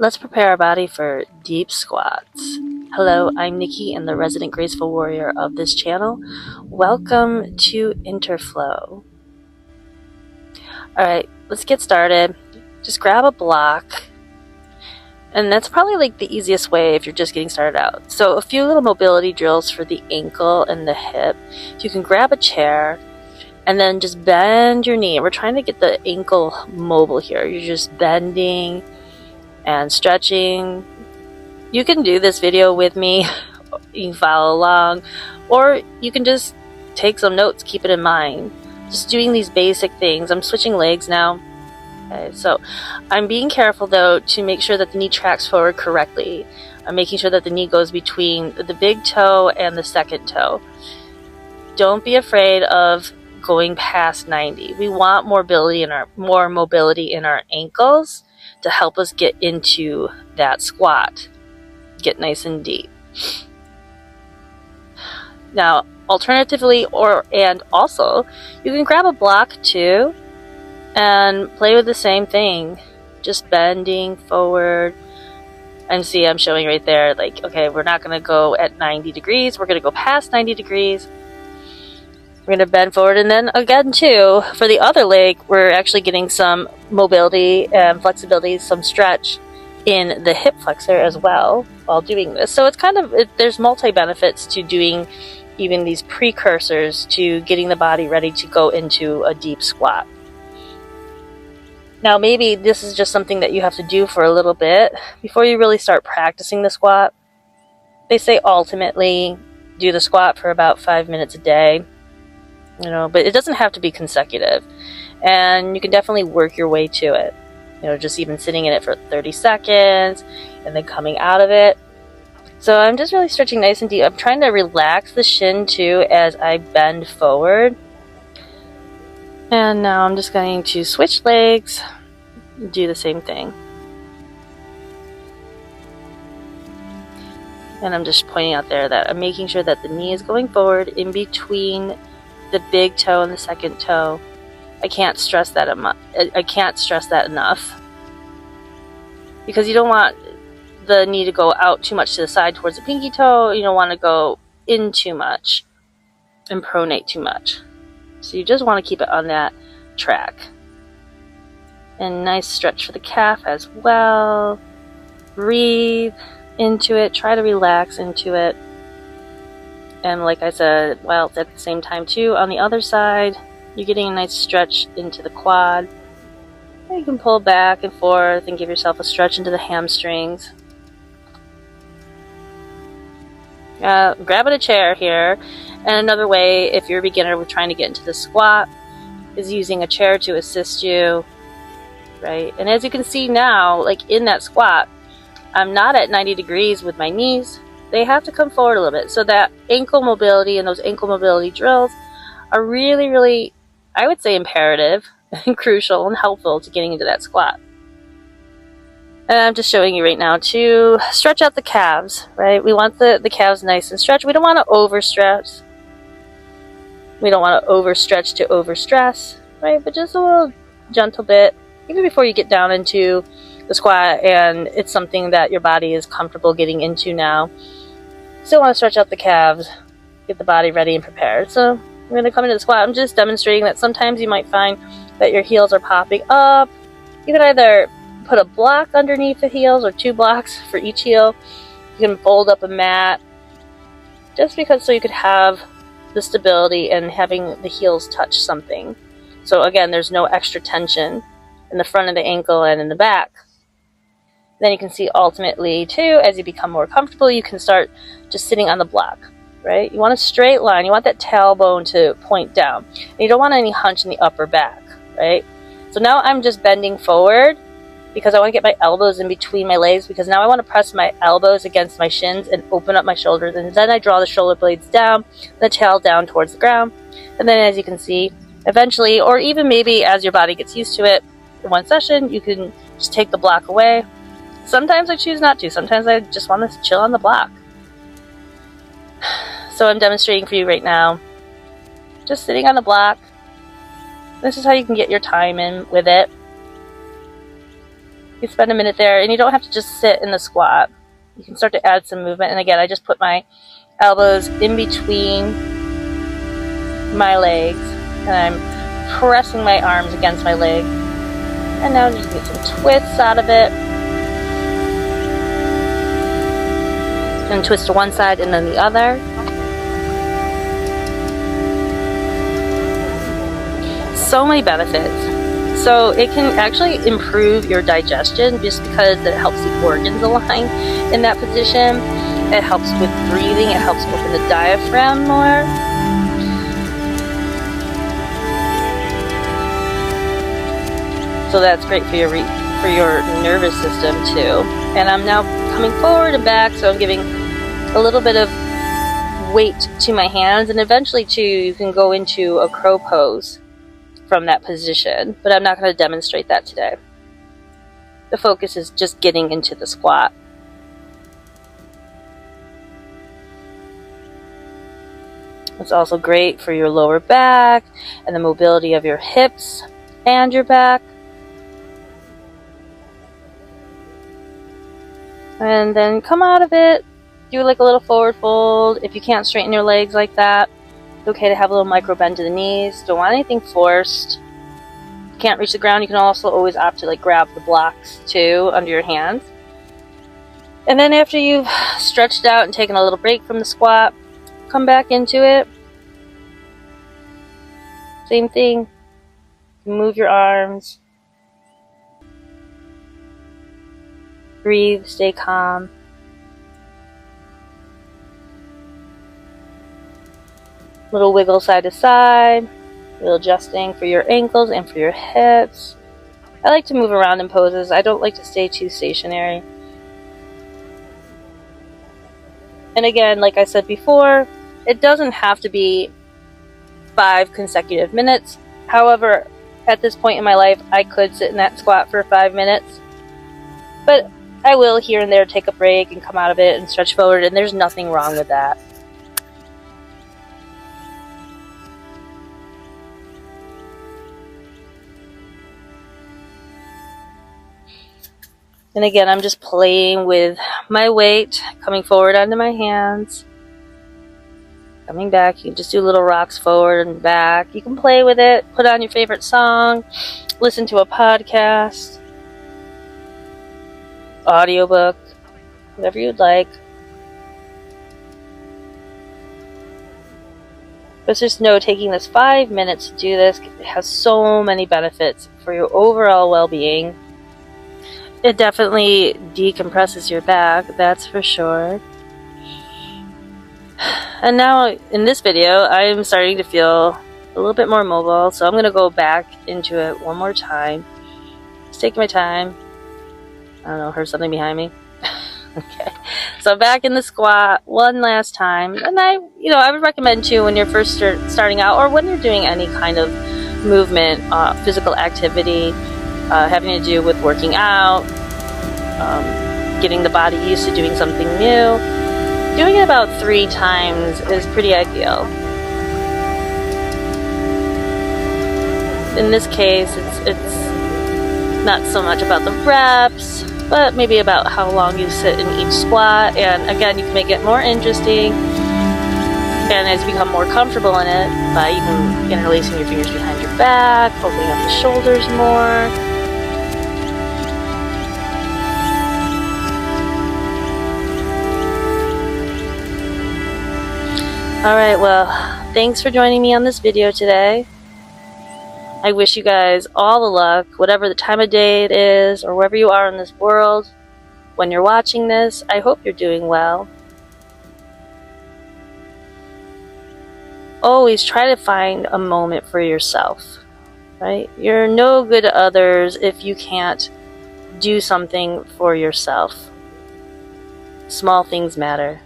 Let's prepare our body for deep squats. Hello, I'm Nikki and the resident graceful warrior of this channel. Welcome to Interflow. Alright, let's get started. Just grab a block. And that's probably like the easiest way if you're just getting started out. So a few little mobility drills for the ankle and the hip. So you can grab a chair and then just bend your knee. We're trying to get the ankle mobile here. You're just bending and stretching. You can do this video with me. You can follow along, or you can just take some notes, keep it in mind. Just doing these basic things. I'm switching legs now. Okay, so I'm being careful though to make sure that the knee tracks forward correctly. I'm making sure that the knee goes between the big toe and the second toe. Don't be afraid of going past 90. We want more mobility in our ankles to help us get into that squat. Get nice and deep. Now, alternatively, and also, you can grab a block too and play with the same thing. Just bending forward. And see, I'm showing right there, like, okay, we're not going to go at 90 degrees. We're going to go past 90 degrees. We're going to bend forward, and then again too, for the other leg, we're actually getting some mobility and flexibility, some stretch in the hip flexor as well while doing this. So it's kind of, there's multi-benefits to doing even these precursors to getting the body ready to go into a deep squat. Now maybe this is just something that you have to do for a little bit before you really start practicing the squat. They say ultimately do the squat for about 5 minutes a day. But it doesn't have to be consecutive, and you can definitely work your way to it. Just even sitting in it for 30 seconds and then coming out of it. So I'm just really stretching nice and deep. I'm trying to relax the shin too as I bend forward. And now I'm just going to switch legs and do the same thing. And I'm just pointing out there that I'm making sure that the knee is going forward in between the big toe and the second toe. I can't stress that enough, because you don't want the knee to go out too much to the side towards the pinky toe. You don't want to go in too much and pronate too much. So you just want to keep it on that track. And nice stretch for the calf as well. Breathe into it. Try to relax into it. And like I said, well, at the same time too, on the other side, you're getting a nice stretch into the quad. And you can pull back and forth and give yourself a stretch into the hamstrings. Grabbing a chair here. And another way, if you're a beginner with trying to get into the squat, is using a chair to assist you, right? And as you can see now, like in that squat, I'm not at 90 degrees with my knees. They have to come forward a little bit. So that ankle mobility and those ankle mobility drills are really, really, I would say, imperative and crucial and helpful to getting into that squat. And I'm just showing you right now to stretch out the calves, right? We want the calves nice and stretched. We don't want to overstretch. We don't want to overstretch to overstress, right? But just a little gentle bit, even before you get down into the squat and it's something that your body is comfortable getting into now. Still want to stretch out the calves, get the body ready and prepared. So I'm going to come into the squat. I'm just demonstrating that sometimes you might find that your heels are popping up. You can either put a block underneath the heels or 2 blocks for each heel. You can fold up a mat, just because so you could have the stability and having the heels touch something. So again, there's no extra tension in the front of the ankle and in the back. Then you can see ultimately too, as you become more comfortable, you can start just sitting on the block, right? You want a straight line. You want that tailbone to point down. And you don't want any hunch in the upper back, right? So now I'm just bending forward because I want to get my elbows in between my legs, because now I want to press my elbows against my shins and open up my shoulders. And then I draw the shoulder blades down, the tail down towards the ground. And then as you can see, eventually, or even maybe as your body gets used to it, in one session, you can just take the block away. Sometimes I choose not to. Sometimes I just want to chill on the block. So I'm demonstrating for you right now. Just sitting on the block. This is how you can get your time in with it. You spend a minute there, and you don't have to just sit in the squat. You can start to add some movement. And again, I just put my elbows in between my legs, and I'm pressing my arms against my legs. And now you get some twists out of it. And twist to one side and then the other. So many benefits. So it can actually improve your digestion just because it helps the organs align in that position. It helps with breathing. It helps open the diaphragm more. So that's great for your nervous system too. And I'm now coming forward and back, so I'm giving a little bit of weight to my hands, and eventually too you can go into a crow pose from that position, but I'm not going to demonstrate that today. The focus is just getting into the squat. It's also great for your lower back and the mobility of your hips and your back. And then come out of it, do like a little forward fold. If you can't straighten your legs like that, it's okay to have a little micro bend to the knees. Don't want anything forced. If you can't reach the ground, you can also always opt to like grab the blocks too under your hands. And then after you've stretched out and taken a little break from the squat, come back into it. Same thing. Move your arms. Breathe, stay calm. Little wiggle side to side, a little adjusting for your ankles and for your hips. I like to move around in poses. I don't like to stay too stationary. And again, like I said before, it doesn't have to be 5 consecutive minutes. However, at this point in my life, I could sit in that squat for 5 minutes. But I will here and there take a break and come out of it and stretch forward, and there's nothing wrong with that. And again, I'm just playing with my weight, coming forward onto my hands, coming back. You can just do little rocks forward and back. You can play with it, put on your favorite song, listen to a podcast, audiobook, whatever you'd like. But just know taking this 5 minutes to do this has so many benefits for your overall well-being. It definitely decompresses your back, that's for sure. And now in this video, I'm starting to feel a little bit more mobile, so I'm going to go back into it one more time. Just taking my time. I don't know, heard something behind me. Okay, so back in the squat one last time. And I would recommend too, when you're first starting out, or when you're doing any kind of movement, physical activity, having to do with working out, getting the body used to doing something new. Doing it about 3 times is pretty ideal. In this case, it's not so much about the reps, but maybe about how long you sit in each squat. And again, you can make it more interesting. And as you become more comfortable in it, by even interlacing your fingers behind your back, opening up the shoulders more. Alright, well, thanks for joining me on this video today. I wish you guys all the luck, whatever the time of day it is, or wherever you are in this world. When you're watching this, I hope you're doing well. Always try to find a moment for yourself, right? You're no good to others if you can't do something for yourself. Small things matter.